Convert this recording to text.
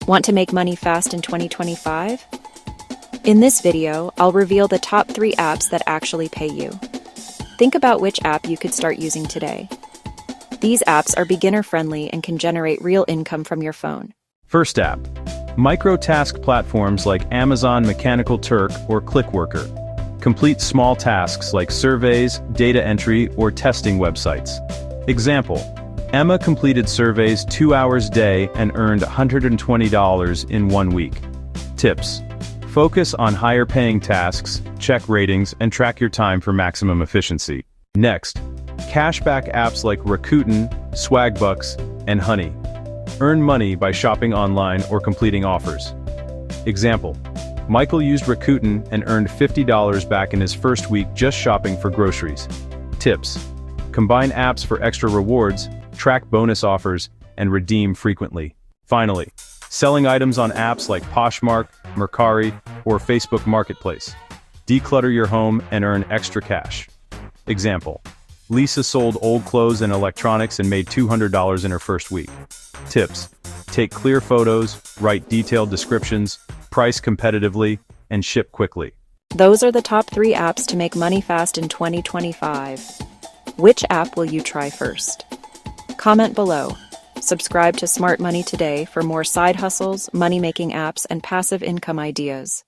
Want to make money fast in 2025? In this video, I'll reveal the top 3 apps that actually pay you. Think about which app you could start using today. These apps are beginner-friendly and can generate real income from your phone. First app. Micro-task platforms like Amazon Mechanical Turk or Clickworker. Complete small tasks like surveys, data entry, or testing websites. Example: Emma completed surveys 2 hours a day and earned $120 in 1 week. Tips: focus on higher-paying tasks, check ratings, and track your time for maximum efficiency. Next, cashback apps like Rakuten, Swagbucks, and Honey. Earn money by shopping online or completing offers. Example: Michael used Rakuten and earned $50 back in his first week just shopping for groceries. Tips: combine apps for extra rewards, track bonus offers, and redeem frequently. Finally, selling items on apps like Poshmark, Mercari, or Facebook Marketplace. Declutter your home and earn extra cash. Example: Lisa sold old clothes and electronics and made $200 in her first week. Tips: take clear photos, write detailed descriptions, price competitively, and ship quickly. Those are the top 3 apps to make money fast in 2025. Which app will you try first? Comment below. Subscribe to Smart Money today for more side hustles, money-making apps, and passive income ideas.